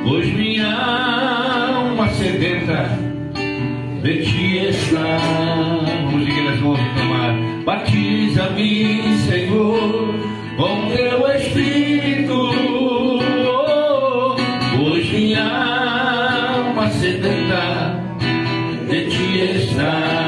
pois minha alma sedenta de ti está. Vamos seguir as mãos e clamar. Batiza-me, Senhor, com teu Espírito, pois minha alma sedenta de ti está.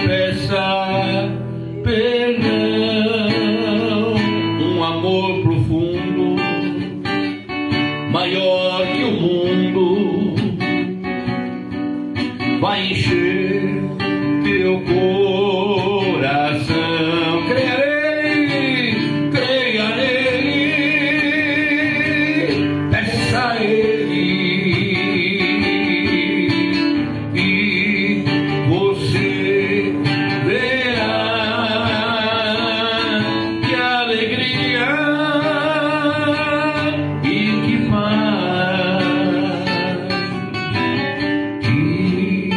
Peça perdão, um amor amor profundo, maior que o mundo, vai encher teu coração. Creia nele, creia nele, peça a ele, e você verá que alegria e que paz que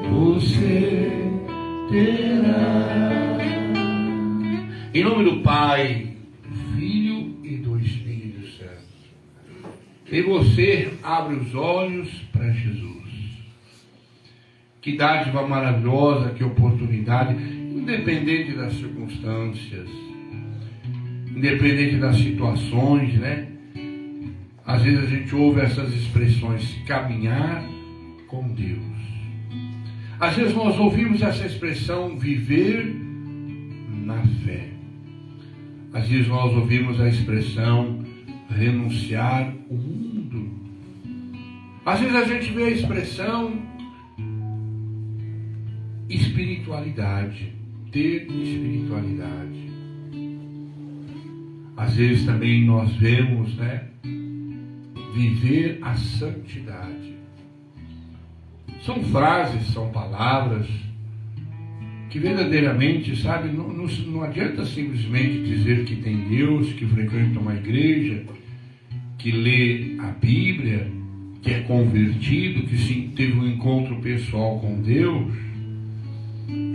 você terá. Em nome do Pai, do Filho e do Espírito Santo. E você abre os olhos para Jesus. Que dádiva maravilhosa, que oportunidade, independente das circunstâncias, independente das situações, né? Às vezes a gente ouve essas expressões, caminhar com Deus. Às vezes nós ouvimos essa expressão, viver na fé. Às vezes nós ouvimos a expressão, renunciar o mundo. Às vezes a gente vê a expressão, espiritualidade, ter espiritualidade. Às vezes também nós vemos, né, viver a santidade. São frases, são palavras que verdadeiramente, sabe, não adianta simplesmente dizer que tem Deus, que frequenta uma igreja, que lê a Bíblia, que é convertido, que sim, teve um encontro pessoal com Deus.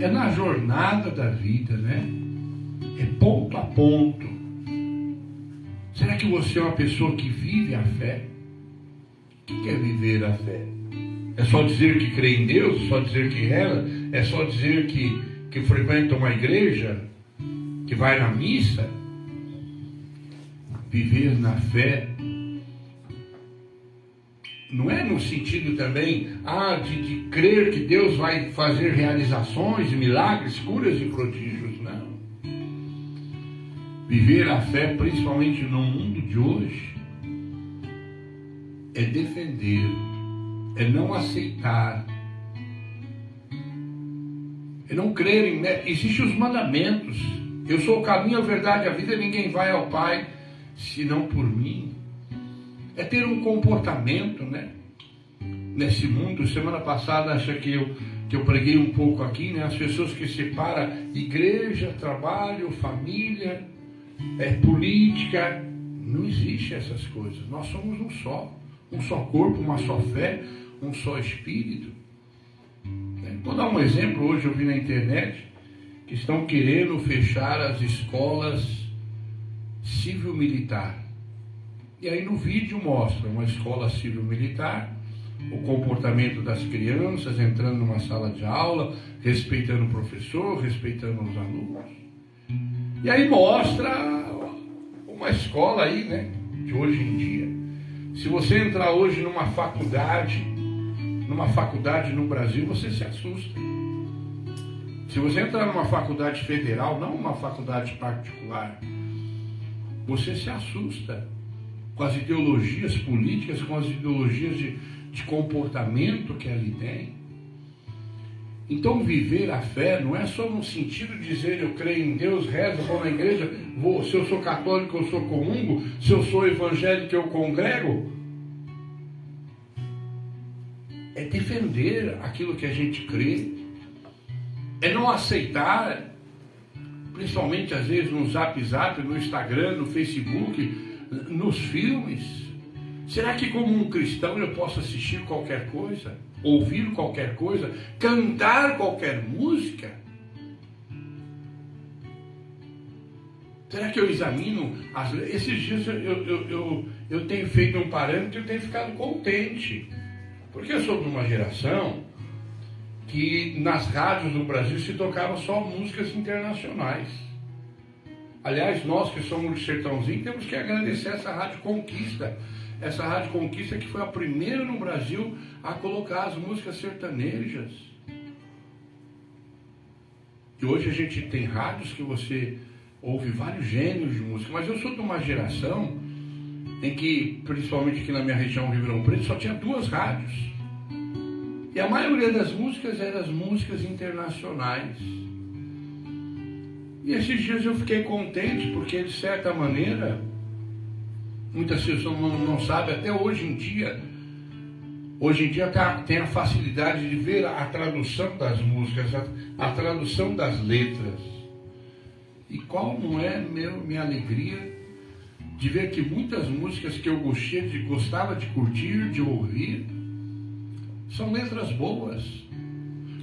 É na jornada da vida, né? É ponto a ponto. Será que você é uma pessoa que vive a fé? O que é viver a fé? É só dizer que crê em Deus? É só dizer que reza? É só dizer que frequenta uma igreja? Que vai na missa? Viver na fé não é no sentido também de crer que Deus vai fazer realizações, milagres, curas e prodígios, não. Viver a fé, principalmente no mundo de hoje, é defender, é não aceitar, é não crer em... Né? Existem os mandamentos. Eu sou o caminho, a verdade, a vida, ninguém vai ao Pai senão por mim. É ter um comportamento, né? Nesse mundo. Semana passada, acho que eu preguei um pouco aqui, né? As pessoas que separam igreja, trabalho, família, política. Não existe essas coisas. Nós somos um só corpo, uma só fé, um só espírito. Vou dar um exemplo. Hoje eu vi na internet que estão querendo fechar as escolas civil-militar. E aí no vídeo mostra uma escola civil-militar, o comportamento das crianças entrando numa sala de aula, respeitando o professor, respeitando os alunos. E aí mostra uma escola aí, né, de hoje em dia. Se você entrar hoje numa faculdade no Brasil, você se assusta. Se você entrar numa faculdade federal, não uma faculdade particular, você se assusta com as ideologias políticas, com as ideologias de comportamento que ali tem. Então viver a fé não é só no sentido de dizer eu creio em Deus, rezo, vou na igreja, se eu sou católico eu sou comungo, se eu sou evangélico eu congrego. É defender aquilo que a gente crê, é não aceitar, principalmente às vezes no Zap, no Instagram, no Facebook, nos filmes. Será que como um cristão eu posso assistir qualquer coisa, ouvir qualquer coisa, cantar qualquer música? Será que eu examino? Esses dias eu tenho feito um parâmetro e eu tenho ficado contente, porque eu sou de uma geração que nas rádios do Brasil se tocava só músicas internacionais. Aliás, nós que somos do Sertãozinho temos que agradecer essa Rádio Conquista. Essa Rádio Conquista que foi a primeira no Brasil a colocar as músicas sertanejas. E hoje a gente tem rádios que você houve vários gêneros de música, mas eu sou de uma geração em que, principalmente aqui na minha região, Ribeirão Preto, só tinha 2 rádios. E a maioria das músicas eram as músicas internacionais. E esses dias eu fiquei contente, porque de certa maneira, muitas pessoas não sabem, até hoje em dia tem a facilidade de ver a tradução das músicas, a tradução das letras. E qual não é minha alegria de ver que muitas músicas que eu gostava de curtir, de ouvir, são letras boas,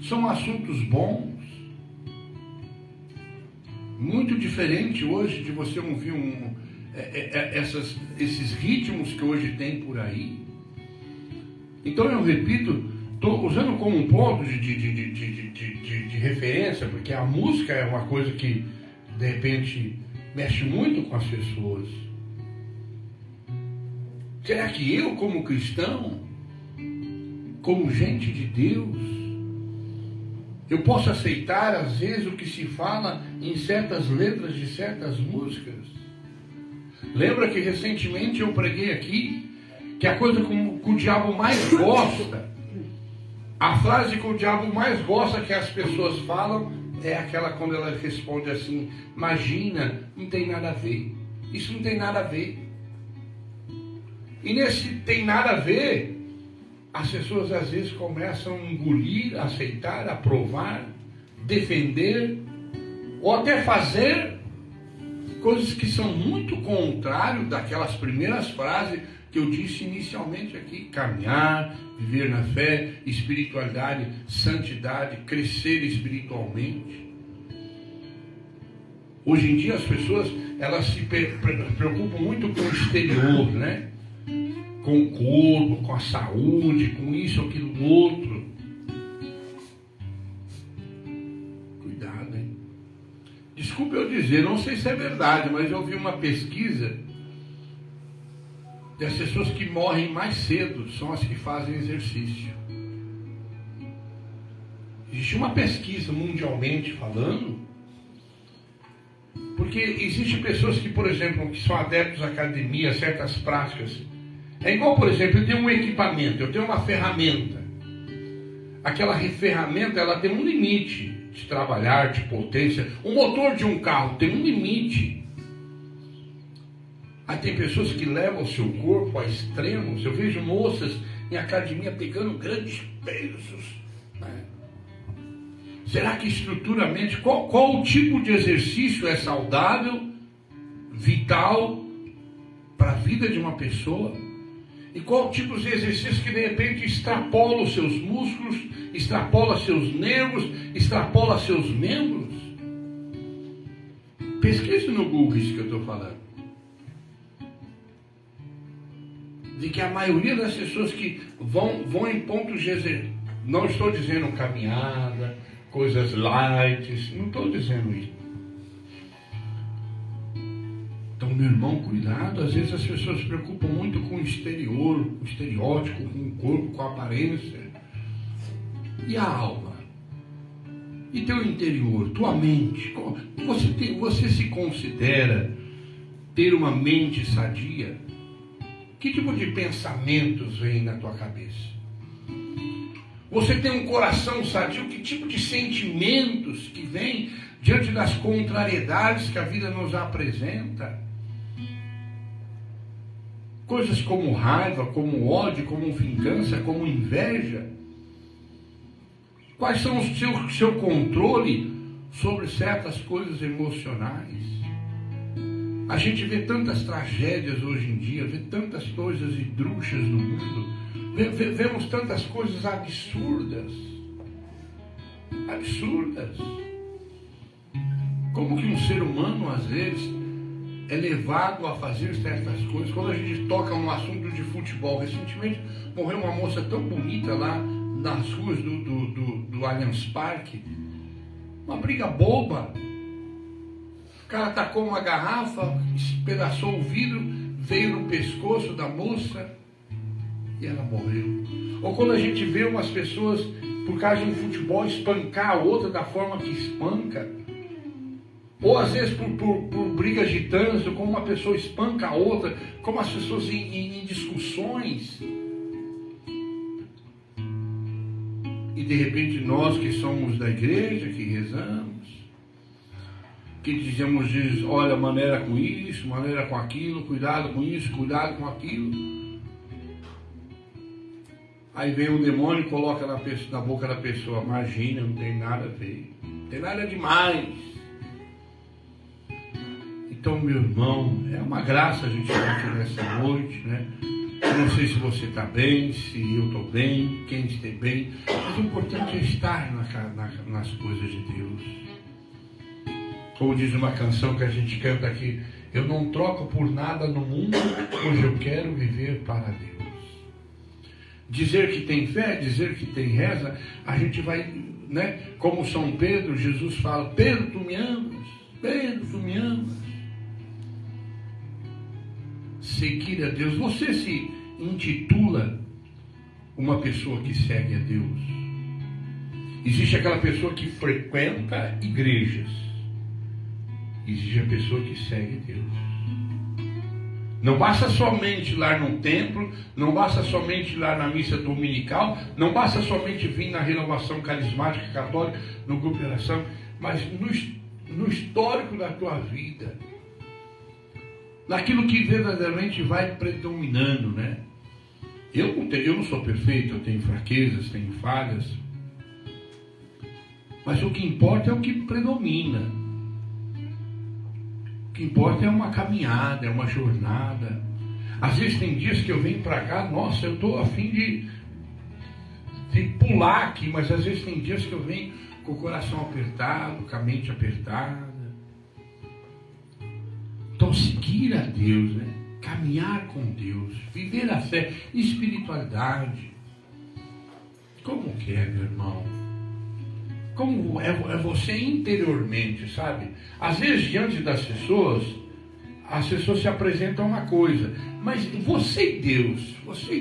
são assuntos bons. Muito diferente hoje de você ouvir esses ritmos que hoje tem por aí. Então eu repito, estou usando como um ponto de referência, porque a música é uma coisa que de repente mexe muito com as pessoas. Será que eu, como cristão, como gente de Deus, eu posso aceitar às vezes o que se fala em certas letras de certas músicas? Lembra que recentemente eu preguei aqui que a coisa que o diabo mais gosta, a frase que o diabo mais gosta que as pessoas falam, é aquela quando ela responde assim: imagina, não tem nada a ver. Isso não tem nada a ver. E nesse tem nada a ver, as pessoas às vezes começam a engolir, a aceitar, a aprovar, defender, ou até fazer coisas que são muito contrárias daquelas primeiras frases que eu disse inicialmente aqui: caminhar, viver na fé, espiritualidade, santidade, crescer espiritualmente. Hoje em dia as pessoas, elas se preocupam muito com o exterior, né? Com o corpo, com a saúde, com isso, aquilo, outro. Cuidado, hein? Desculpe eu dizer, não sei se é verdade, mas eu vi uma pesquisa das pessoas que morrem mais cedo são as que fazem exercício. Existe uma pesquisa mundialmente falando, porque existem pessoas que, por exemplo, que são adeptos à academia, certas práticas. É igual, por exemplo, eu tenho um equipamento, eu tenho uma ferramenta. Aquela ferramenta, ela tem um limite de trabalhar, de potência. O motor de um carro tem um limite. Aí tem pessoas que levam o seu corpo a extremos. Eu vejo moças em academia pegando grandes pesos, né? Será que estruturalmente, qual o tipo de exercício é saudável, vital, para a vida de uma pessoa? E qual tipo de exercício que de repente extrapola os seus músculos, extrapola seus nervos, extrapola seus membros? Pesquise no Google isso que eu estou falando. De que a maioria das pessoas que vão em pontos de exercício, não estou dizendo caminhada, coisas light, não estou dizendo isso. Então, meu irmão, cuidado. Às vezes as pessoas se preocupam muito com o exterior, com o estereótipo, com o corpo, com a aparência. E a alma? E teu interior, tua mente? Você se considera ter uma mente sadia? Que tipo de pensamentos vem na tua cabeça? Você tem um coração sadio? Que tipo de sentimentos que vêm diante das contrariedades que a vida nos apresenta? Coisas como raiva, como ódio, como vingança, como inveja. Quais são o seu controle sobre certas coisas emocionais? A gente vê tantas tragédias hoje em dia, vê tantas coisas esdrúxulas no mundo, vemos tantas coisas absurdas. Absurdas. Como que um ser humano, às vezes, é levado a fazer certas coisas. Quando a gente toca um assunto de futebol, recentemente morreu uma moça tão bonita lá nas ruas do Allianz Parque, uma briga boba. O cara tacou uma garrafa, espedaçou o vidro, veio no pescoço da moça e ela morreu. Ou quando a gente vê umas pessoas, por causa de um futebol, espancar a outra da forma que espanca. Ou às vezes por brigas de trânsito, como uma pessoa espanca a outra, como as pessoas em discussões. E de repente nós que somos da igreja, que rezamos, que dizemos, olha, maneira com isso, maneira com aquilo, cuidado com isso, cuidado com aquilo. Aí vem um demônio e coloca na boca da pessoa, imagina, não tem nada a ver, não tem nada demais. Então, meu irmão, é uma graça a gente estar aqui nessa noite, né? Eu não sei se você está bem, se eu estou bem, quem esteja bem, mas o importante é estar nas coisas de Deus. Como diz uma canção que a gente canta aqui, eu não troco por nada no mundo, pois eu quero viver para Deus. Dizer que tem fé, dizer que tem reza, a gente vai, né? Como São Pedro, Jesus fala, Pedro, tu me amas, Pedro, tu me amas. Seguir a Deus. Você se intitula uma pessoa que segue a Deus? Existe aquela pessoa que frequenta igrejas. Existe a pessoa que segue Deus. Não basta somente ir lá no templo, não basta somente ir lá na missa dominical, não basta somente vir na renovação carismática católica, no grupo de oração, mas no histórico da tua vida. Naquilo que verdadeiramente vai predominando, né? Eu não sou perfeito, eu tenho fraquezas, tenho falhas. Mas o que importa é o que predomina. O que importa é uma caminhada, é uma jornada. Às vezes tem dias que eu venho para cá, nossa, eu estou a fim de pular aqui, mas às vezes tem dias que eu venho com o coração apertado, com a mente apertada. Então, seguir a Deus, né? Caminhar com Deus, viver a fé, espiritualidade. Como que é, meu irmão? Como é você interiormente, sabe? Às vezes, diante das pessoas, as pessoas se apresentam uma coisa, mas você e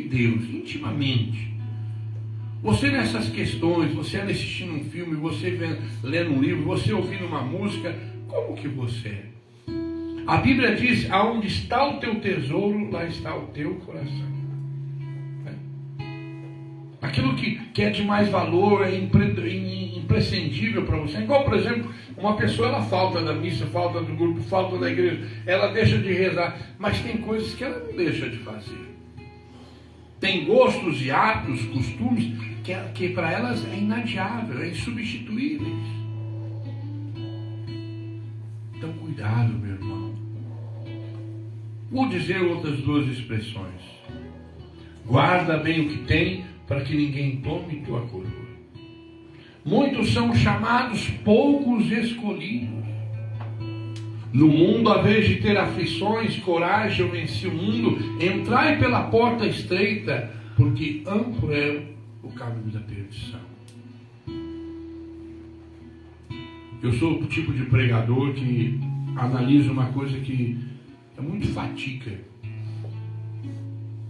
Deus, intimamente. Você nessas questões, você assistindo um filme, você lendo um livro, você ouvindo uma música, como que você é? A Bíblia diz, aonde está o teu tesouro, lá está o teu coração. Aquilo que é de mais valor, é imprescindível para você. Igual, por exemplo, uma pessoa, ela falta da missa, falta do grupo, falta da igreja, ela deixa de rezar, mas tem coisas que ela não deixa de fazer. Tem gostos e hábitos, costumes, que para elas é inadiável, é insubstituíveis. Então, cuidado, meu irmão. Vou dizer outras duas expressões. Guarda bem o que tem, para que ninguém tome tua coroa. Muitos são chamados, poucos escolhidos. No mundo, à vez de ter aflições, coragem, eu venci o mundo. Entrai pela porta estreita, porque amplo é o caminho da perdição. Eu sou o tipo de pregador que analisa uma coisa que é muito fatiga.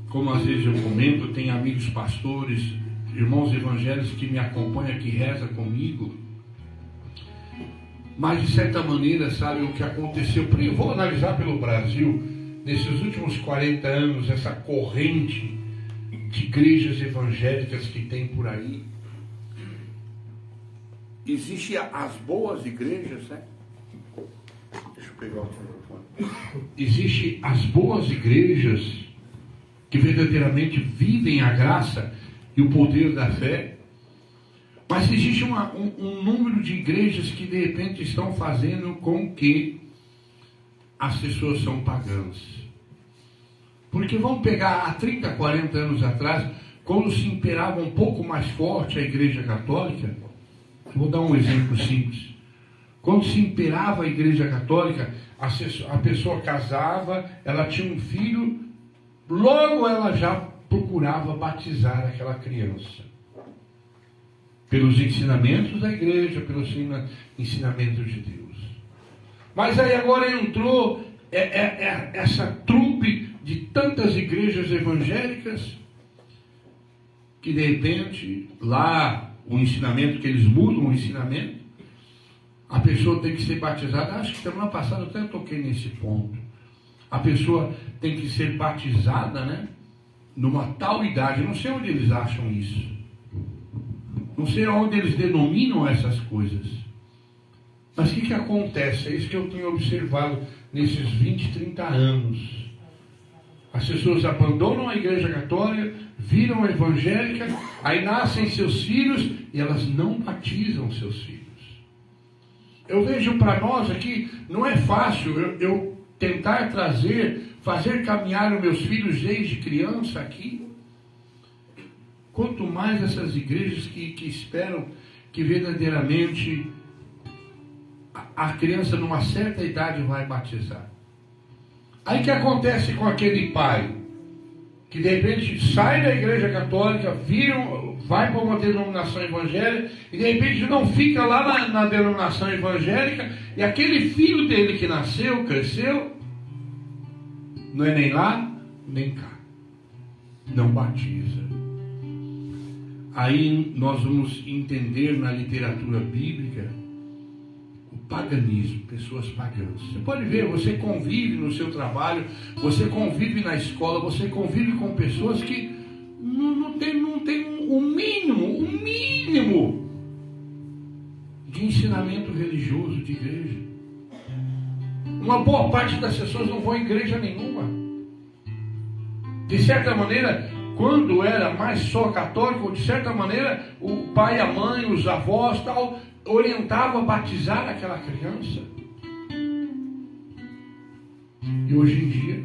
Como às vezes eu comento, tem amigos pastores, irmãos evangélicos que me acompanham, que rezam comigo. Mas de certa maneira, sabe, o que aconteceu, eu vou analisar pelo Brasil, nesses últimos 40 anos, essa corrente de igrejas evangélicas que tem por aí. Existem as boas igrejas, né? Deixa eu pegar o telefone. Existem as boas igrejas que verdadeiramente vivem a graça e o poder da fé. Mas existe um número de igrejas que de repente estão fazendo com que as pessoas são pagãs. Porque vamos pegar há 30, 40 anos atrás, quando se imperava um pouco mais forte a igreja católica. Vou dar um exemplo simples. Quando se imperava a igreja católica, a pessoa casava, ela tinha um filho, logo ela já procurava batizar aquela criança. Pelos ensinamentos da igreja, pelos ensinamentos de Deus. Mas aí agora entrou essa trupe de tantas igrejas evangélicas, que de repente, lá, o ensinamento, que eles mudam o ensinamento, A pessoa tem que ser batizada. Acho que semana passada eu até toquei nesse ponto. A pessoa tem que ser batizada, né? Numa tal idade. Eu não sei onde eles acham isso. Não sei onde eles denominam essas coisas. Mas o que acontece? É isso que eu tenho observado nesses 20, 30 anos. As pessoas abandonam a igreja católica, viram a evangélica, aí nascem seus filhos e elas não batizam seus filhos. Eu vejo para nós aqui, não é fácil eu tentar fazer caminhar os meus filhos desde criança aqui. Quanto mais essas igrejas que esperam que verdadeiramente a criança numa certa idade vai batizar. Aí o que acontece com aquele pai que de repente sai da igreja católica, vai para uma denominação evangélica e de repente não fica lá na denominação evangélica e aquele filho dele que nasceu, cresceu, não é nem lá, nem cá. Não batiza. Aí nós vamos entender na literatura bíblica o paganismo, pessoas pagãs. Você pode ver, você convive no seu trabalho, você convive na escola, você convive com pessoas que não tem o mínimo de ensinamento religioso de igreja. Uma boa parte das pessoas não vão à igreja nenhuma. De certa maneira, quando era mais só católico, de certa maneira, o pai, a mãe, os avós, tal, orientavam a batizar aquela criança. E hoje em dia,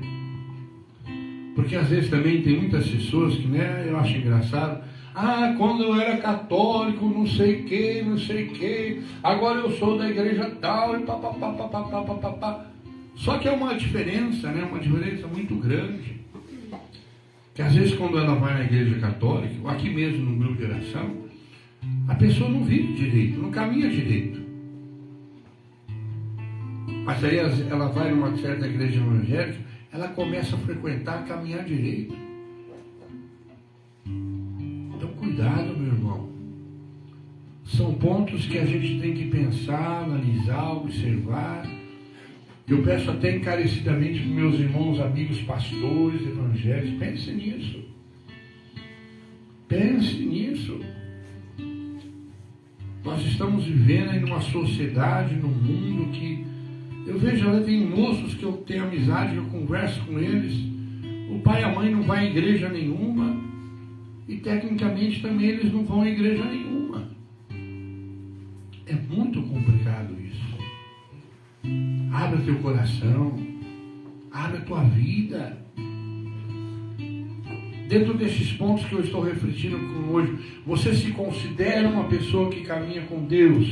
porque às vezes também tem muitas pessoas que, né, eu acho engraçado, quando eu era católico, não sei o que, agora eu sou da igreja tal, e papapá. Só que é uma diferença, né, uma diferença muito grande. Que às vezes quando ela vai na igreja católica, ou aqui mesmo no grupo de oração, a pessoa não vive direito, não caminha direito. Mas aí ela vai numa certa igreja evangélica, ela começa a frequentar, a caminhar direito. Então cuidado, meu irmão. São pontos que a gente tem que pensar, analisar, observar. Eu peço até encarecidamente para meus irmãos, amigos, pastores, evangélicos, pense nisso. Pense nisso. Nós estamos vivendo em uma sociedade, num mundo que eu vejo, tem moços que eu tenho amizade, eu converso com eles, o pai e a mãe não vão à igreja nenhuma, e tecnicamente também eles não vão à igreja nenhuma. É muito complicado isso. Abra teu coração, abra a tua vida. Dentro desses pontos que eu estou refletindo com hoje, você se considera uma pessoa que caminha com Deus?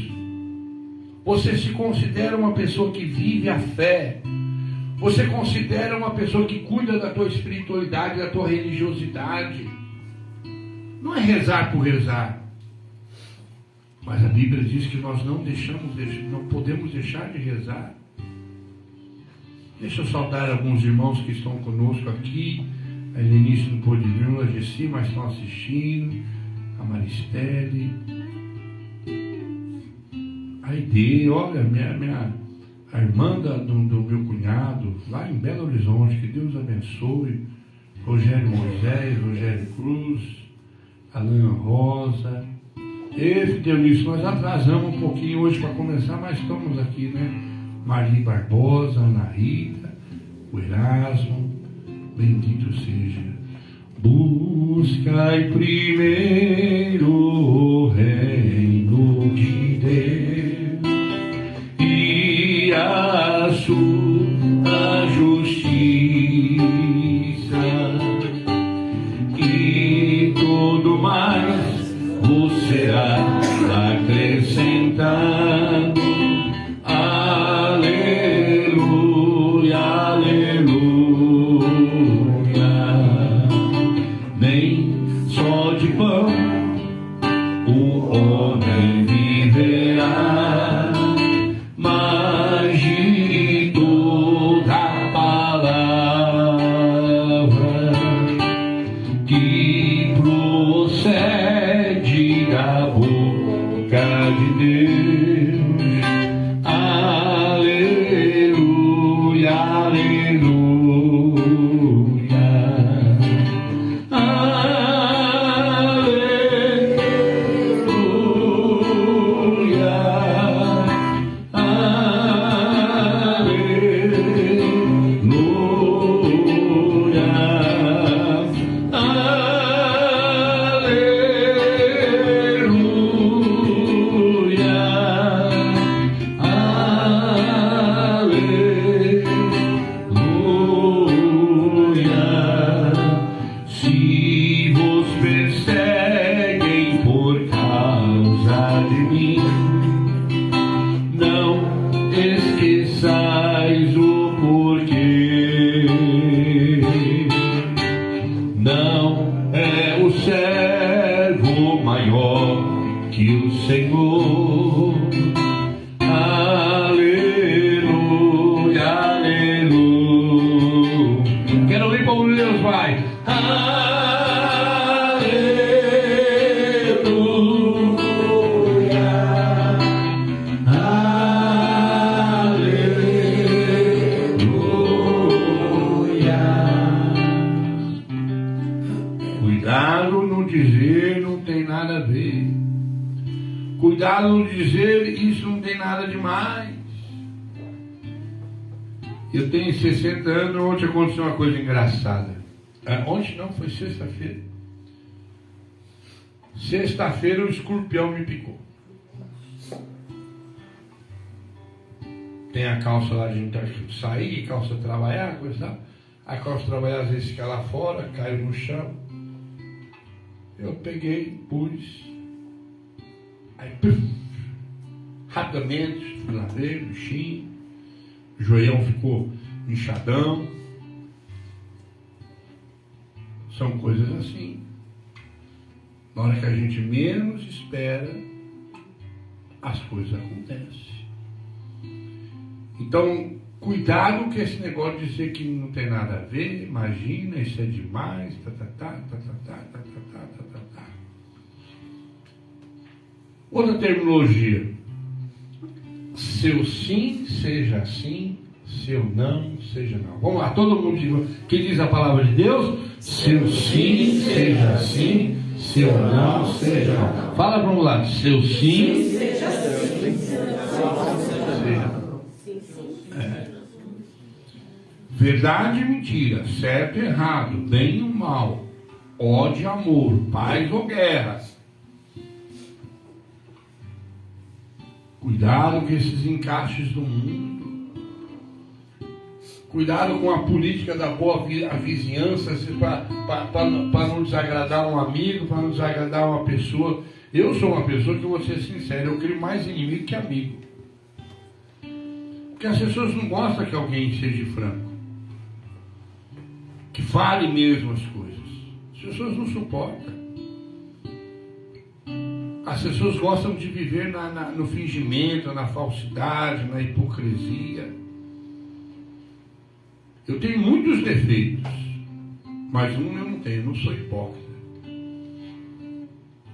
Você se considera uma pessoa que vive a fé? Você considera uma pessoa que cuida da tua espiritualidade, da tua religiosidade? Não é rezar por rezar. Mas a Bíblia diz que nós não podemos deixar de rezar. Deixa eu saudar alguns irmãos que estão conosco aqui. A Helenice não pôde vir, a Gessi, mas estão assistindo. A Maristele. A Ide, olha, a irmã do meu cunhado, lá em Belo Horizonte, que Deus abençoe. Rogério Moisés, Rogério Cruz, Alan Rosa. Dionísio, nós atrasamos um pouquinho hoje para começar, mas estamos aqui, né? Marli Barbosa, Ana Rita, o Erasmo, bendito seja. Buscai primeiro o reino de Deus e a sua justiça, e tudo mais vos será acrescentado. Aleluia, aleluia. Nem só de pão o homem viverá, mas de toda palavra que procede da boca de Deus. povo de Deus, vai. Cuidado no dizer não tem nada a ver. Cuidado no dizer isso não tem nada demais. Eu tenho 60 anos, ontem aconteceu uma coisa engraçada. Ontem não, foi sexta-feira. Sexta-feira o escorpião me picou. Tem a calça lá de sair, calça trabalhar, coisa e tal. A calça trabalhar às vezes fica lá fora, caiu no chão. Eu peguei, pus. Aí, puf, rapidamente, fui lá ver, bichinho. O joelhão ficou inchadão. São coisas assim. Na hora que a gente menos espera, as coisas acontecem. Então, cuidado com esse negócio de dizer que não tem nada a ver, imagina, isso é demais, Outra terminologia. Seu sim seja sim, seu não seja não. Vamos lá, todo mundo diz, que diz a palavra de Deus? Seu sim seja sim, seu não seja não. Fala para um lado, seu sim seja sim, seja não. Verdade e mentira, certo e errado, bem ou mal, ódio e amor, paz ou guerra. Cuidado com esses encaixes do mundo. Cuidado com a política da boa vizinhança, para não desagradar um amigo, para não desagradar uma pessoa. Eu sou uma pessoa que, vou ser sincero, eu crio mais inimigo que amigo. Porque as pessoas não gostam que alguém seja franco, que fale mesmo as coisas. As pessoas não suportam. As pessoas gostam de viver no fingimento, na falsidade, na hipocrisia. Eu tenho muitos defeitos, mas um eu não tenho, eu não sou hipócrita.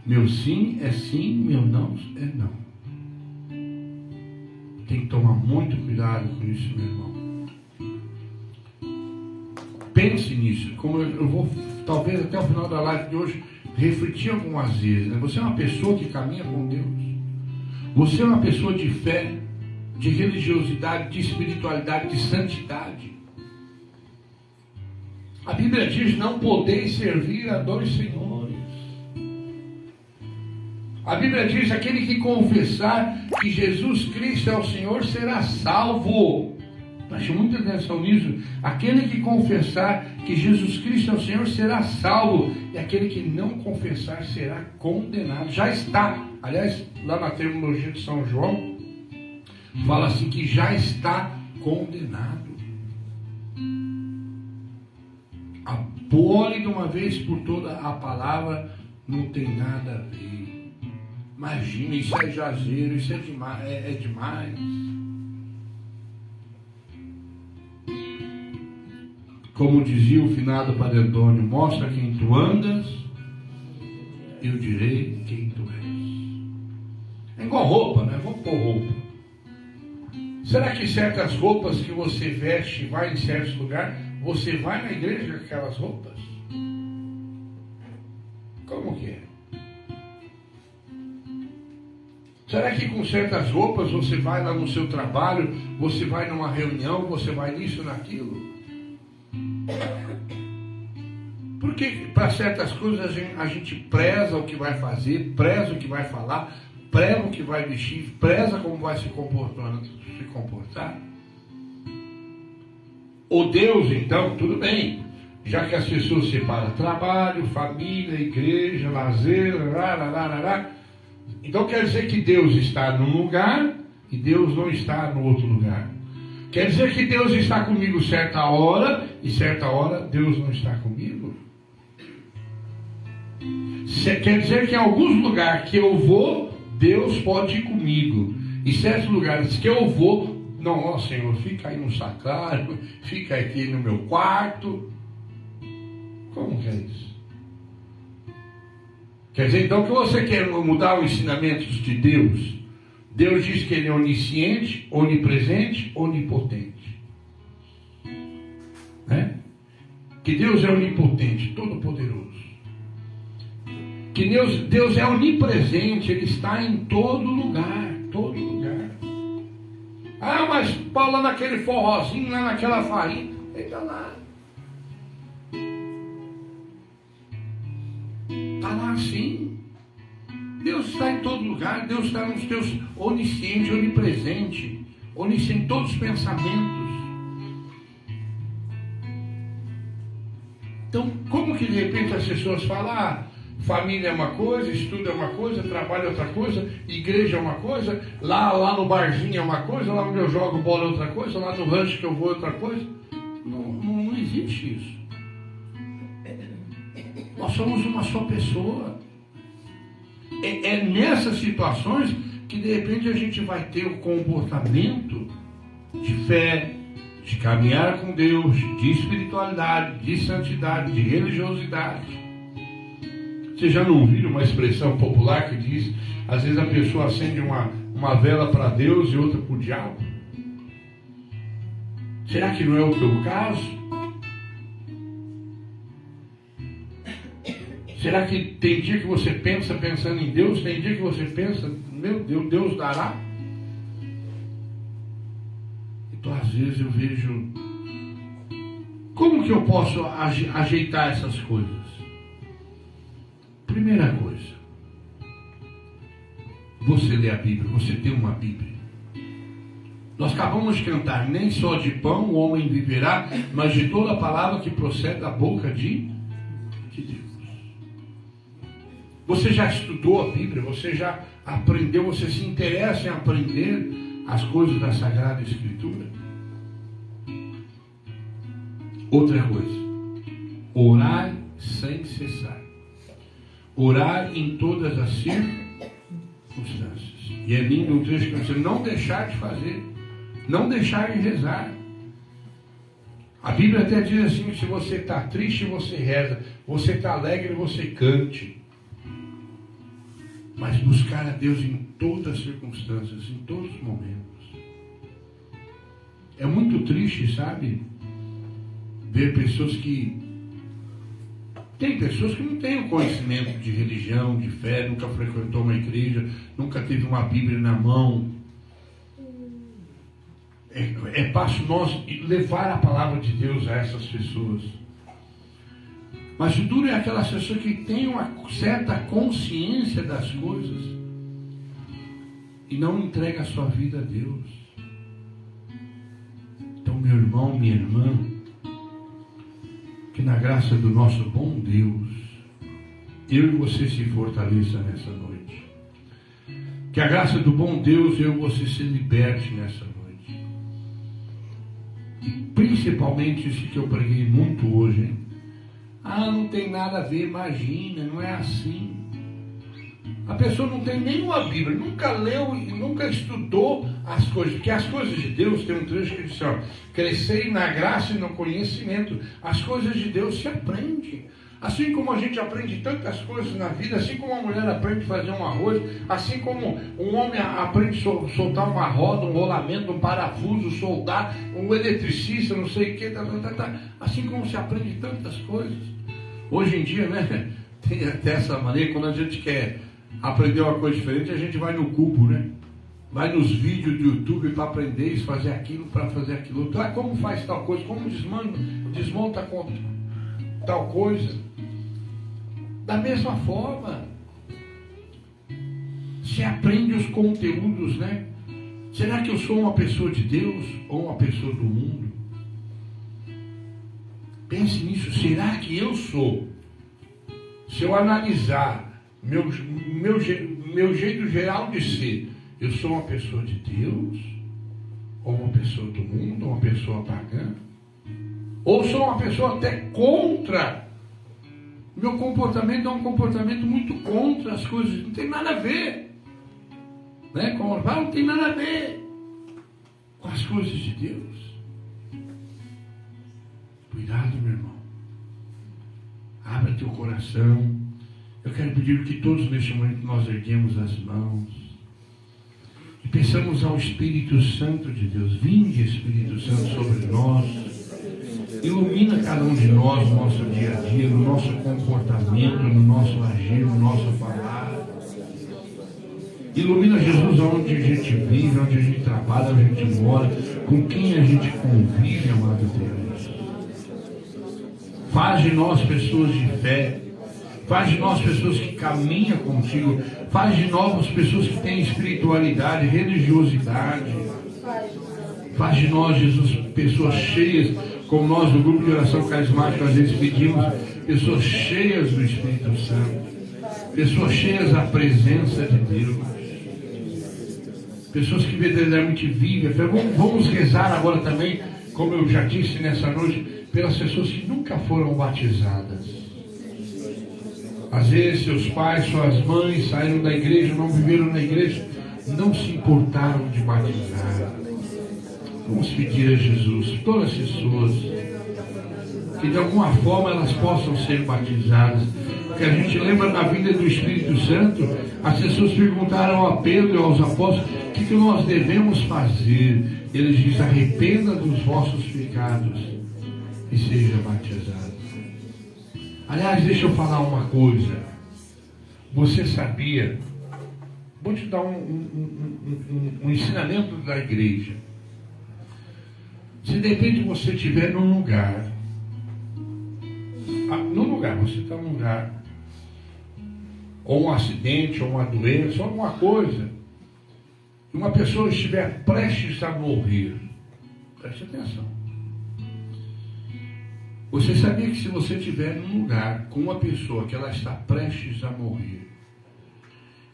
Meu sim é sim, meu não é não. Tem que tomar muito cuidado com isso, meu irmão. Pense nisso, como eu vou, talvez até o final da live de hoje, refletir algumas vezes, né? Você é uma pessoa que caminha com Deus. Você é uma pessoa de fé, de religiosidade, de espiritualidade, de santidade. A Bíblia diz: não podeis servir a dois senhores. A Bíblia diz: aquele que confessar que Jesus Cristo é o Senhor será salvo. Preste muita atenção nisso. Aquele que confessar que Jesus Cristo é o Senhor será salvo, e aquele que não confessar será condenado. Já está, aliás, lá na terminologia de São João, fala assim que já está condenado. Abole de uma vez por toda a palavra, não tem nada a ver. Imagina, isso é exagero, isso é demais. Como dizia o finado Padre Antônio, mostra quem tu andas, eu direi quem tu és. É igual roupa, né? Vamos pôr roupa. Será que certas roupas que você veste, vai em certos lugares, você vai na igreja com aquelas roupas? Como que é? Será que com certas roupas você vai lá no seu trabalho, você vai numa reunião, você vai nisso, naquilo? Porque para certas coisas a gente preza o que vai fazer, preza o que vai falar, preza o que vai vestir, preza como vai se comportar. O Deus, então, tudo bem, já que as pessoas separam trabalho, família, igreja, lazer, então quer dizer que Deus está num lugar e Deus não está no outro lugar. Quer dizer que Deus está comigo certa hora e certa hora Deus não está comigo? Quer dizer que em alguns lugares que eu vou, Deus pode ir comigo. E certos lugares que eu vou, não, ó Senhor, fica aí no sacrário, fica aqui no meu quarto. Como que é isso? Quer dizer, então, que você quer mudar os ensinamentos de Deus? Deus diz que Ele é onisciente, onipresente, onipotente. Né? Que Deus é onipotente, todo-poderoso. Que Deus é onipresente, Ele está em todo lugar, todo lugar. Ah, mas Paulo lá naquele forrozinho, lá naquela farinha, ele está lá. Está lá sim. Deus está em todo lugar, Deus está nos teus onisciente, onipresente, onisciente em todos os pensamentos. Então, como que de repente as pessoas falam, família é uma coisa, estudo é uma coisa, trabalho é outra coisa, igreja é uma coisa, lá no barzinho é uma coisa, lá onde eu jogo bola é outra coisa, lá no rancho que eu vou é outra coisa? Não existe isso. Nós somos uma só pessoa. É nessas situações que de repente a gente vai ter o comportamento de fé, de caminhar com Deus, de espiritualidade, de santidade, de religiosidade. Vocês já não ouviram uma expressão popular que diz, às vezes a pessoa acende uma vela para Deus e outra para o diabo? Será que não é o teu caso? Será que tem dia que você pensa pensando em Deus, tem dia que você pensa, meu Deus, Deus dará? Então às vezes eu vejo, como que eu posso ajeitar essas coisas? Primeira coisa, você lê a Bíblia, você tem uma Bíblia. Nós acabamos de cantar, nem só de pão o homem viverá, mas de toda a palavra que procede da boca de Deus. Você já estudou a Bíblia, você já aprendeu, você se interessa em aprender as coisas da Sagrada Escritura? Outra coisa, orar sem cessar. Orar em todas as circunstâncias. E é lindo um trecho que você não deixar de fazer, não deixar de rezar. A Bíblia até diz assim, que se você está triste, você reza, você está alegre, você cante. Mas buscar a Deus em todas as circunstâncias, em todos os momentos. É muito triste, sabe? Ver pessoas que... Tem pessoas que não têm o conhecimento de religião, de fé, nunca frequentou uma igreja, nunca teve uma Bíblia na mão. É fácil nós levar a palavra de Deus a essas pessoas. Mas o duro é aquelas pessoas que têm uma certa consciência das coisas e não entrega a sua vida a Deus. Então, meu irmão, minha irmã, que na graça do nosso bom Deus, eu e você se fortaleça nessa noite. Que a graça do bom Deus, eu e você se liberte nessa noite. E principalmente isso que eu preguei muito hoje, hein? Ah, não tem nada a ver, imagina, não é assim. A pessoa não tem nenhuma Bíblia, nunca leu e nunca estudou as coisas, porque as coisas de Deus, tem um trecho que diz, ó, crescei na graça e no conhecimento. As coisas de Deus se aprende. Assim como a gente aprende tantas coisas na vida, assim como a mulher aprende a fazer um arroz, assim como um homem aprende a soltar uma roda, um rolamento, um parafuso, soldar, um eletricista, não sei o que, assim como se aprende tantas coisas. Hoje em dia, né, tem até essa maneira, quando a gente quer aprender uma coisa diferente, a gente vai no cubo, né? Vai nos vídeos do YouTube para aprender isso, fazer aquilo, para fazer aquilo. Então, como faz tal coisa, como desmonta tal coisa. Da mesma forma, se aprende os conteúdos, né? Será que eu sou uma pessoa de Deus ou uma pessoa do mundo? Pense nisso, será que eu sou? Se eu analisar meu jeito geral de ser, eu sou uma pessoa de Deus? Ou uma pessoa do mundo? Ou uma pessoa pagã? Ou sou uma pessoa até contra? Meu comportamento é um comportamento muito contra as coisas, não tem nada a ver. Né? Não tem nada a ver com as coisas de Deus. Cuidado, meu irmão. abra teu coração. Eu quero pedir que todos neste momento nós erguemos as mãos e peçamos ao Espírito Santo de Deus. Vinde, Espírito Santo, sobre nós. Ilumina cada um de nós no nosso dia a dia, no nosso comportamento, no nosso agir, no nosso falar. Ilumina, Jesus, onde a gente vive, onde a gente trabalha, onde a gente mora, com quem a gente convive, amado Deus. Faz de nós pessoas de fé. Faz de nós pessoas que caminham contigo. Faz de nós pessoas que têm espiritualidade, religiosidade. Faz de nós, Jesus, pessoas cheias, como nós do grupo de oração carismática às vezes pedimos, pessoas cheias do Espírito Santo. Pessoas cheias da presença de Deus. Pessoas que verdadeiramente vivem. Vamos rezar agora também, como eu já disse nessa noite, pelas pessoas que nunca foram batizadas. Às vezes seus pais, suas mães saíram da igreja, não viveram na igreja, não se importaram de batizar. Vamos pedir a Jesus, todas as pessoas, que de alguma forma elas possam ser batizadas. Porque a gente lembra na vida do Espírito Santo, as pessoas perguntaram a Pedro e aos apóstolos, o que nós devemos fazer? Eles dizem, arrependa dos vossos pecados e seja batizado. Aliás, deixa eu falar uma coisa. Você sabia? Vou te dar um ensinamento da igreja. Se de repente você estiver num lugar, você está num lugar, ou um acidente, ou uma doença, ou alguma coisa, e uma pessoa estiver prestes a morrer, preste atenção. Você sabia que se você estiver num lugar com uma pessoa que ela está prestes a morrer,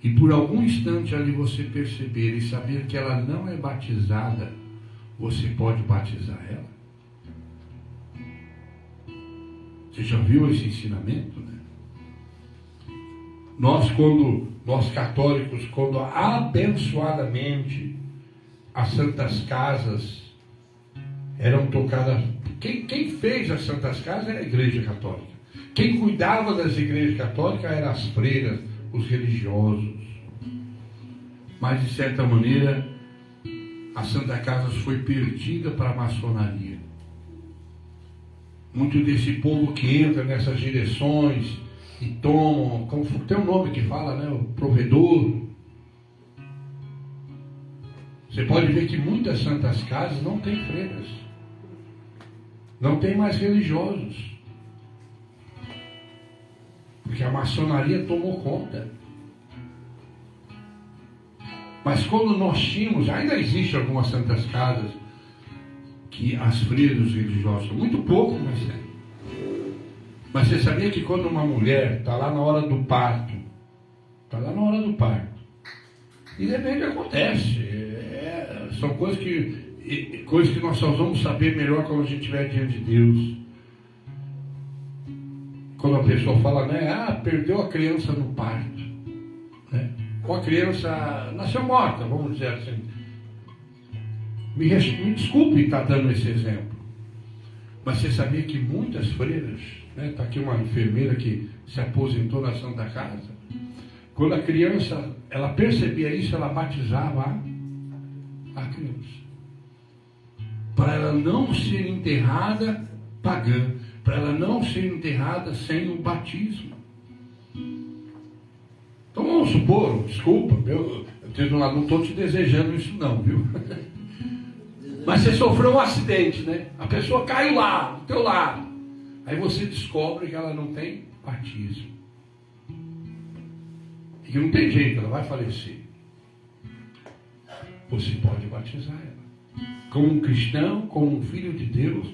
e por algum instante ali você perceber e saber que ela não é batizada, você pode batizar ela? Você já viu esse ensinamento, né? Nós católicos, quando abençoadamente as santas casas eram tocadas, quem fez as santas casas era a igreja católica. Quem cuidava das igrejas católicas eram as freiras, os religiosos. Mas de certa maneira a Santa Casa foi perdida para a maçonaria. Muito desse povo que entra nessas direções e tomam, tem um nome que fala, né? O provedor. Você pode ver que muitas santas casas não têm freiras. Não tem mais religiosos. Porque a maçonaria tomou conta. Mas quando nós tínhamos, ainda existe algumas santas casas que as freiras religiosas são muito pouco, mas você sabia que quando uma mulher está lá na hora do parto, e de repente acontece, são coisas que nós só vamos saber melhor quando a gente estiver diante de Deus. Quando a pessoa fala, né, perdeu a criança no parto, né? Ou a criança nasceu morta, vamos dizer assim. Me desculpe estar dando esse exemplo, mas você sabia que muitas freiras, né, está aqui uma enfermeira que se aposentou na Santa Casa, quando a criança, ela percebia isso, ela batizava a criança, para ela não ser enterrada pagã, para ela não ser enterrada sem o batismo. Então vamos supor, desculpa, eu não estou te desejando isso não, viu? Mas você sofreu um acidente, né? A pessoa caiu lá, do teu lado. Aí você descobre que ela não tem batismo. E que não tem jeito, ela vai falecer. Você pode batizar ela. Como um cristão, como um filho de Deus,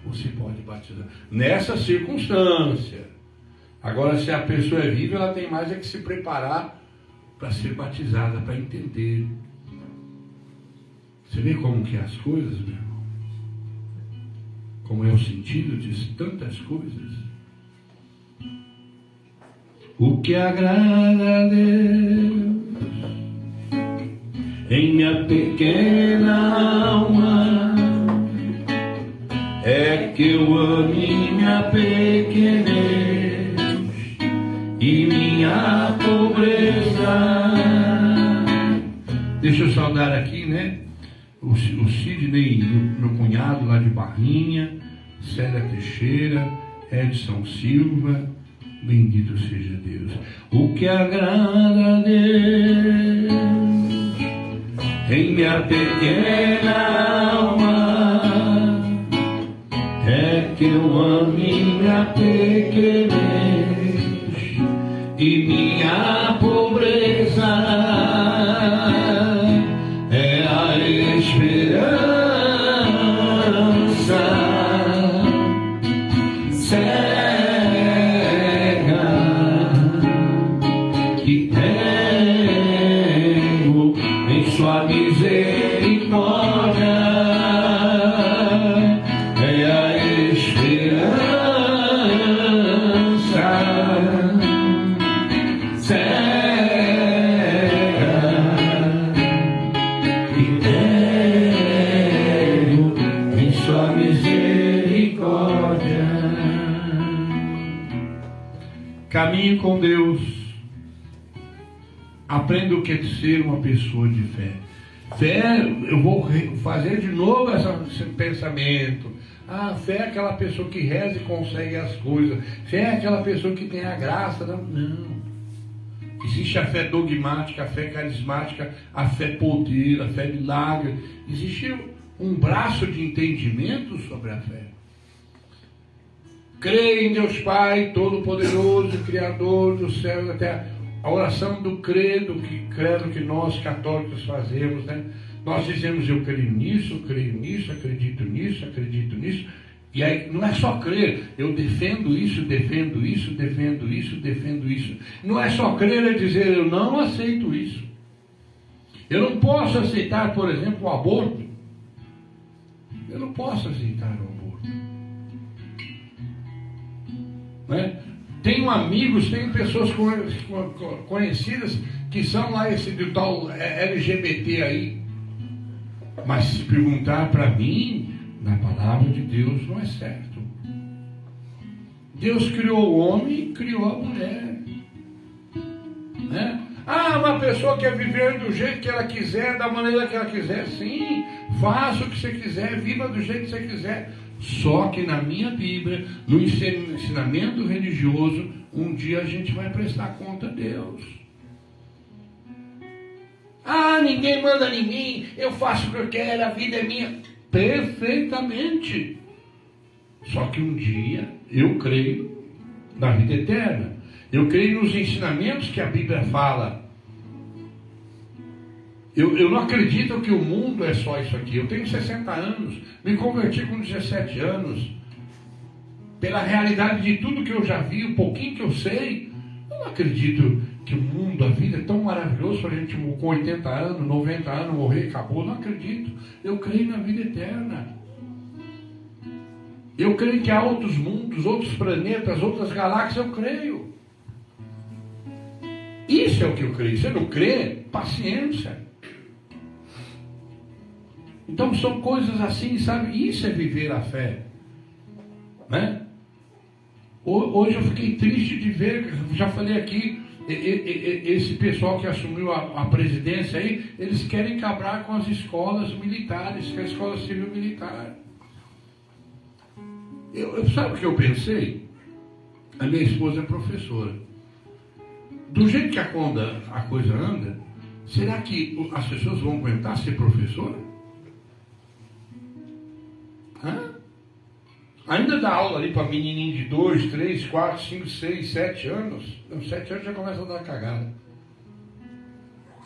você pode batizar. Nessa circunstância. Agora, se a pessoa é viva, ela tem mais é que se preparar para ser batizada, para entender. Você vê como que é as coisas, meu irmão? Como é o sentido de tantas coisas? O que agrada a Deus em minha pequena alma é que eu ame minha pequenez saudar aqui, né? O Sidney, meu cunhado lá de Barrinha, Célia Teixeira, Edson Silva, bendito seja Deus. O que agrada a Deus em minha pequena alma é que eu ame minha pequenez e minha pobreza é a esperança cega que tenho em sua misericórdia. É a esperança caminhe com Deus, aprenda o que é ser uma pessoa de fé. Fé, eu vou fazer de novo esse pensamento. Fé é aquela pessoa que reza e consegue as coisas. Fé é aquela pessoa que tem a graça. Não. Existe a fé dogmática, a fé carismática, a fé poder, a fé milagre. Existe um braço de entendimento sobre a fé. Creio em Deus Pai Todo-Poderoso, Criador do céu e da terra. A oração do credo que nós católicos fazemos, né? Nós dizemos, eu creio nisso, acredito nisso. E aí não é só crer, eu defendo isso. Não é só crer, é dizer, eu não aceito isso. Eu não posso aceitar, por exemplo, o aborto. Eu não posso aceitar o aborto. Né? Tenho amigos, tenho pessoas conhecidas que são lá esse do tal LGBT aí. Mas se perguntar para mim, na palavra de Deus não é certo. Deus criou o homem e criou a mulher. Né? Uma pessoa quer viver do jeito que ela quiser, da maneira que ela quiser. Sim, faça o que você quiser, viva do jeito que você quiser. Só que na minha Bíblia, no ensinamento religioso, um dia a gente vai prestar conta a Deus. Ninguém manda em mim, eu faço o que eu quero, a vida é minha. Perfeitamente. Só que um dia eu creio na vida eterna. Eu creio nos ensinamentos que a Bíblia fala. Eu não acredito que o mundo é só isso aqui. Eu tenho 60 anos, me converti com 17 anos. Pela realidade de tudo que eu já vi, o pouquinho que eu sei, eu não acredito que o mundo, a vida é tão maravilhoso para a gente com 80 anos, 90 anos, morrer e acabou. Não acredito. Eu creio na vida eterna. Eu creio que há outros mundos, outros planetas, outras galáxias, eu creio. Isso é o que eu creio. Você não crê? Paciência. Então são coisas assim, sabe? Isso é viver a fé. Né? Hoje eu fiquei triste de ver, já falei aqui, esse pessoal que assumiu a presidência aí, eles querem acabar com as escolas militares, com a escola civil militar. Sabe o que eu pensei? A minha esposa é professora. Do jeito que a coisa anda, será que as pessoas vão aguentar ser professora? Ainda dá aula ali para menininho de 2, 3, 4, 5, 6, 7 anos. Não, 7 anos já começa a dar cagada.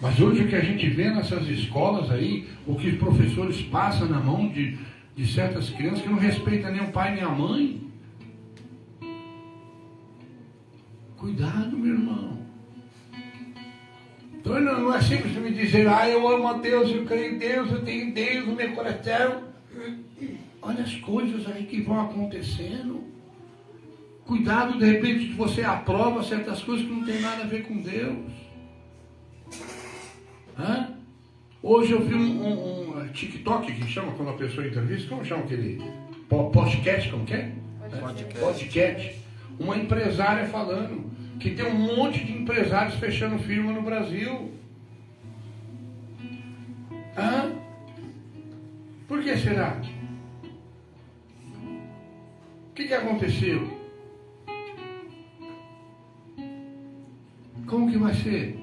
Mas hoje o que a gente vê nessas escolas aí, o que os professores passam na mão de certas crianças que não respeitam nem o pai nem a mãe. Cuidado, meu irmão. Então não é simples me dizer, eu amo a Deus, eu creio em Deus, eu tenho Deus no meu coração. Olha as coisas aí que vão acontecendo. Cuidado, de repente você aprova certas coisas que não tem nada a ver com Deus. Hoje eu vi um TikTok, que chama quando a pessoa entrevista, como chama aquele? Podcast, como que é? Podcast. Uma empresária falando que tem um monte de empresários fechando firma no Brasil. Hã? Por que será? O que aconteceu? Como que vai ser?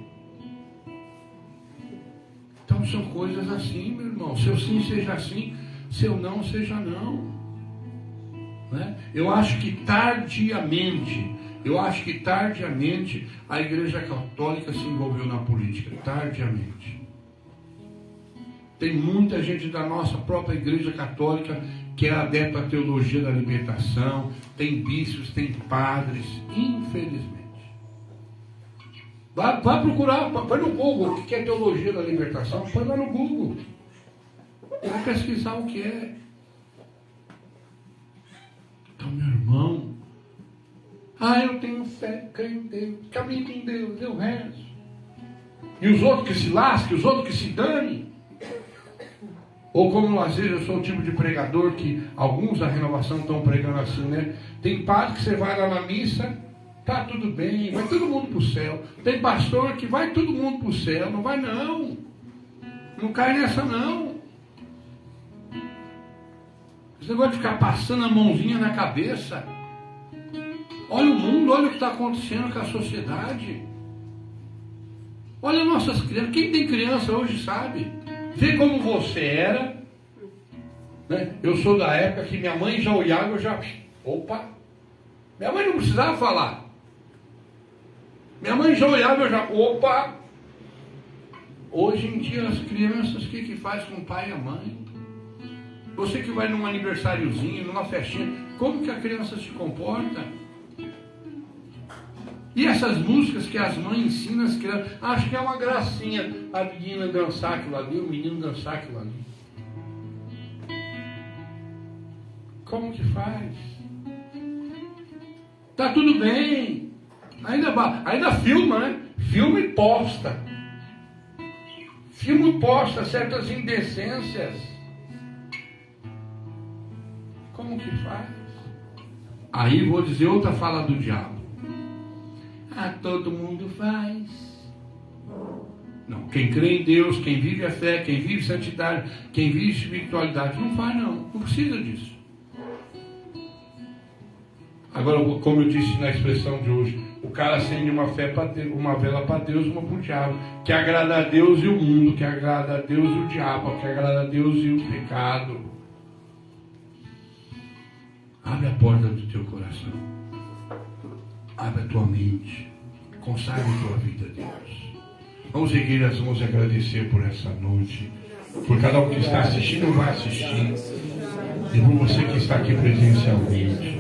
Então são coisas assim, meu irmão. Seu sim seja sim, seu não seja não. Né? Eu acho que tardiamente a Igreja Católica se envolveu na política. Tardiamente. Tem muita gente da nossa própria Igreja Católica que é adepta à teologia da libertação, tem bispos, tem padres, infelizmente. Vai procurar, põe no Google o que é teologia da libertação, põe lá no Google. Vai pesquisar o que é. Então, meu irmão, eu tenho fé, creio em Deus, caminho com Deus, eu rezo. E os outros que se lasquem, os outros que se danem. Ou como às vezes eu sou o tipo de pregador que alguns da renovação estão pregando assim, né? Tem padre que você vai lá na missa, tá tudo bem, vai todo mundo para o céu. Tem pastor que vai todo mundo para o céu, não vai não. Não cai nessa não. Esse negócio de ficar passando a mãozinha na cabeça. Olha o mundo, olha o que está acontecendo com a sociedade. Olha nossas crianças. Quem tem criança hoje sabe. Vê como você era. Né? Eu sou da época que minha mãe já olhava, eu já... Opa! Minha mãe não precisava falar. Minha mãe já olhava, eu já... Opa! Hoje em dia as crianças, o que faz com o pai e a mãe? Você que vai num aniversáriozinho, numa festinha, como que a criança se comporta? E essas músicas que as mães ensinam as crianças, acho que é uma gracinha a menina dançar aquilo ali, o menino dançar aquilo ali. Como que faz? Tá tudo bem. Ainda filma, né? Filma e posta. Filma e posta certas indecências. Como que faz? Aí vou dizer outra fala do diabo. Todo mundo faz. Não, quem crê em Deus, quem vive a fé, quem vive santidade, quem vive espiritualidade, não faz não precisa disso. Agora, como eu disse na expressão de hoje, o cara acende uma vela para Deus, uma para o diabo, que agrada a Deus e o mundo, que agrada a Deus e o diabo, que agrada a Deus e o pecado. Abre a porta do teu coração. Abre a tua mente. Consagre a tua vida a Deus. Vamos erguer as mãos e agradecer por essa noite. Por cada um que está assistindo ou vai assistir. E por você que está aqui presencialmente.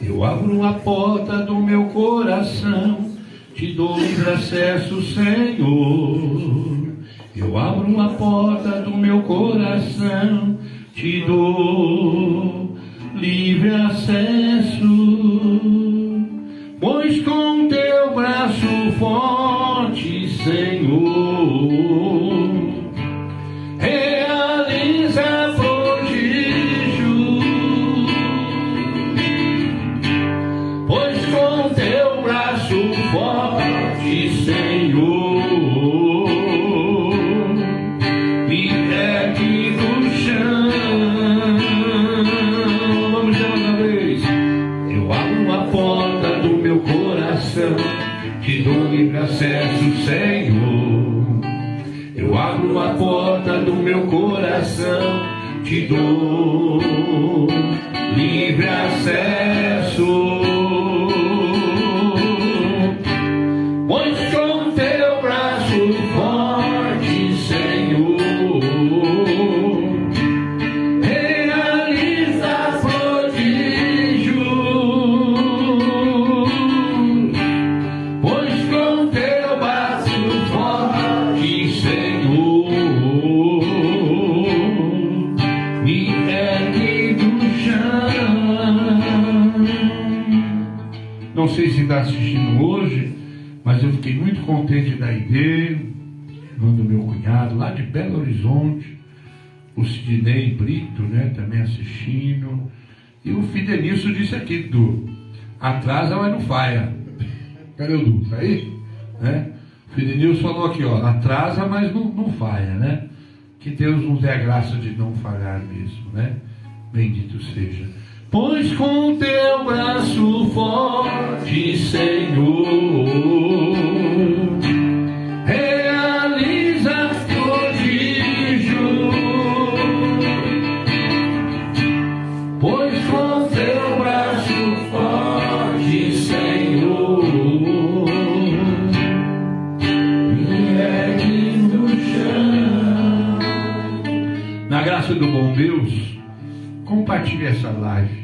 Eu abro a porta do meu coração. Te dou livre acesso, Senhor. Eu abro a porta do meu coração, te dou livre acesso, pois com teu braço forte, Senhor, realiza prodígio, pois com teu braço forte, Senhor, te dou livre acesso, Senhor. Eu abro a porta do meu coração, te dou livre acesso. Pois com teu braço forte, Senhor, realiza prodígio. Pois com teu braço forte, Senhor, me ergue do chão. Não sei se está assistindo hoje, mas eu fiquei muito contente da ideia, irmão do meu cunhado, lá de Belo Horizonte, o Sidney Brito, né, também assistindo, e o Fidenilson disse aqui, atrasa, mas não falha. Cadê o Du? Tá aí? Né? O Fidenilson falou aqui, ó, atrasa, mas não falha, né? Que Deus nos dê a graça de não falhar mesmo, né? Bendito seja. Pois com teu braço forte, Senhor, realiza prodígio. Pois com teu braço forte, Senhor, me ergue no chão. Na graça do bom Deus, compartilhe essa live.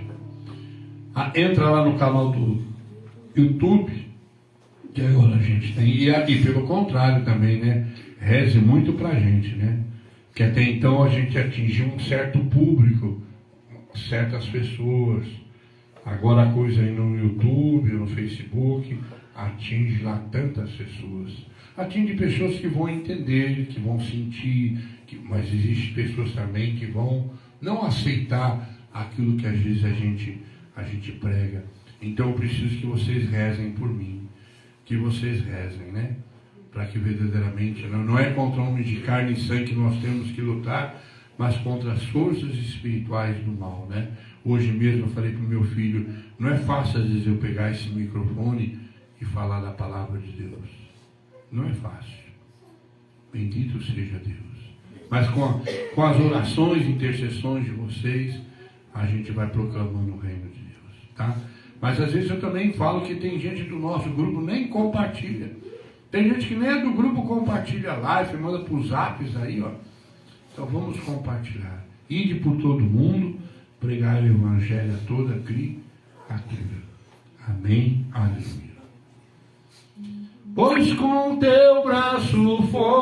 Entra lá no canal do YouTube, que agora a gente tem. E pelo contrário também, né? Reze muito pra gente, né? Que até então a gente atingiu um certo público, certas pessoas. Agora a coisa aí no YouTube, no Facebook, atinge lá tantas pessoas. Atinge pessoas que vão entender, que vão sentir, mas existem pessoas também que vão não aceitar aquilo que às vezes a gente prega. Então eu preciso que vocês rezem por mim, que vocês rezem, né? Para que verdadeiramente, não é contra homens de carne e sangue que nós temos que lutar, mas contra as forças espirituais do mal, né? Hoje mesmo eu falei para o meu filho, não é fácil às vezes eu pegar esse microfone e falar da palavra de Deus. Não é fácil. Bendito seja Deus. Mas com as orações e intercessões de vocês, a gente vai proclamando o reino de Deus, tá? Mas às vezes eu também falo que tem gente do nosso grupo nem compartilha. Tem gente que nem é do grupo compartilha a live, manda para os zaps aí, ó. Então vamos compartilhar. Ide por todo mundo, pregar o evangelho a toda criatura. Amém, aleluia. Pois com teu braço forte